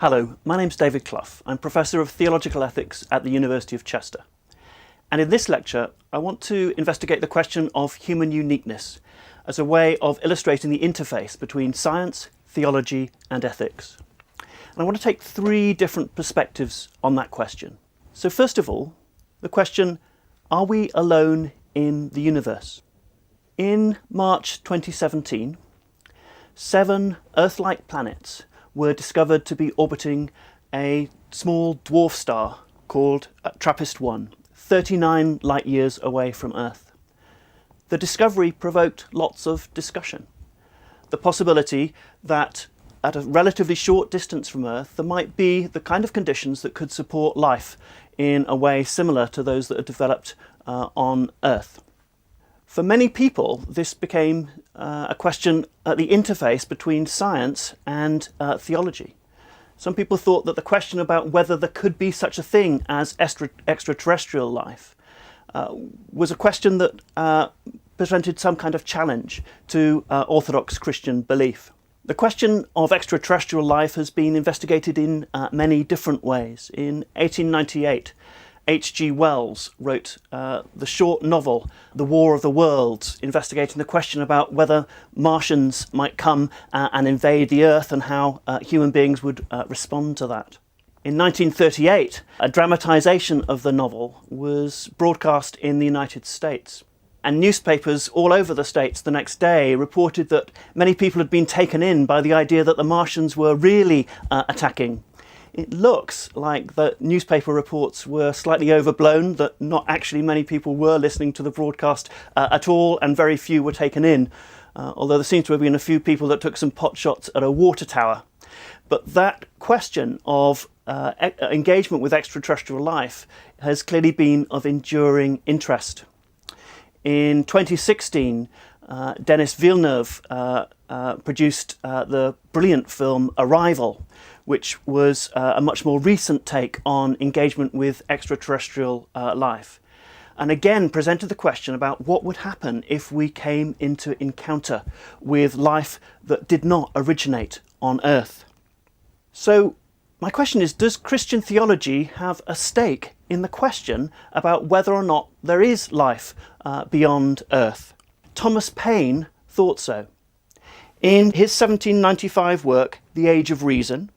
Hello, my name's David Clough. I'm Professor of Theological Ethics at the University of Chester. And in this lecture, I want to investigate the question of human uniqueness as a way of illustrating the interface between science, theology, and ethics. And I want to take three different perspectives on that question. So first of all, the question, are we alone in the universe? In March 2017, 7 Earth-like planets were discovered to be orbiting a small dwarf star called TRAPPIST-1, 39 light years away from Earth. The discovery provoked lots of discussion. The possibility that at a relatively short distance from Earth there might be the kind of conditions that could support life in a way similar to those that are developed on Earth. For many people, this became a question at the interface between science and theology. Some people thought that the question about whether there could be such a thing as extraterrestrial life was a question that presented some kind of challenge to Orthodox Christian belief. The question of extraterrestrial life has been investigated in many different ways. In 1898, H.G. Wells wrote the short novel The War of the Worlds, investigating the question about whether Martians might come and invade the Earth and how human beings would respond to that. In 1938, a dramatisation of the novel was broadcast in the United States. And newspapers all over the States the next day reported that many people had been taken in by the idea that the Martians were really attacking. It looks like the newspaper reports were slightly overblown, that not actually many people were listening to the broadcast at all, and very few were taken in, although there seems to have been a few people that took some pot shots at a water tower. But that question of engagement with extraterrestrial life has clearly been of enduring interest. In 2016, Denis Villeneuve produced the brilliant film Arrival, which was a much more recent take on engagement with extraterrestrial life, and again presented the question about what would happen if we came into encounter with life that did not originate on Earth. So my question is, does Christian theology have a stake in the question about whether or not there is life beyond Earth? Thomas Paine thought so. In his 1795 work, The Age of Reason,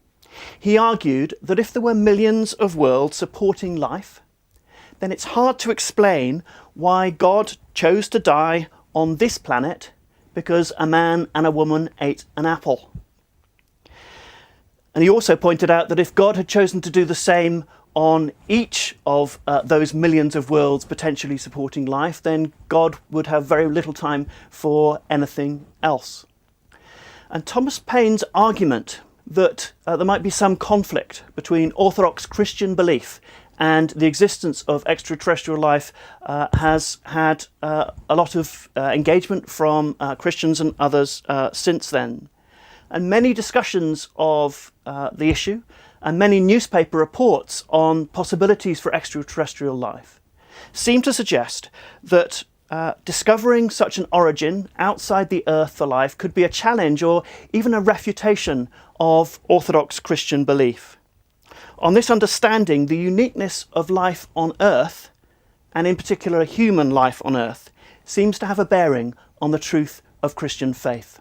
he argued that if there were millions of worlds supporting life, then it's hard to explain why God chose to die on this planet because a man and a woman ate an apple. And he also pointed out that if God had chosen to do the same on each of those millions of worlds potentially supporting life, then God would have very little time for anything else. And Thomas Paine's argument that there might be some conflict between Orthodox Christian belief and the existence of extraterrestrial life has had a lot of engagement from Christians and others since then. And many discussions of the issue and many newspaper reports on possibilities for extraterrestrial life seem to suggest that discovering such an origin outside the Earth for life could be a challenge or even a refutation of Orthodox Christian belief. On this understanding, the uniqueness of life on Earth, and in particular human life on Earth, seems to have a bearing on the truth of Christian faith.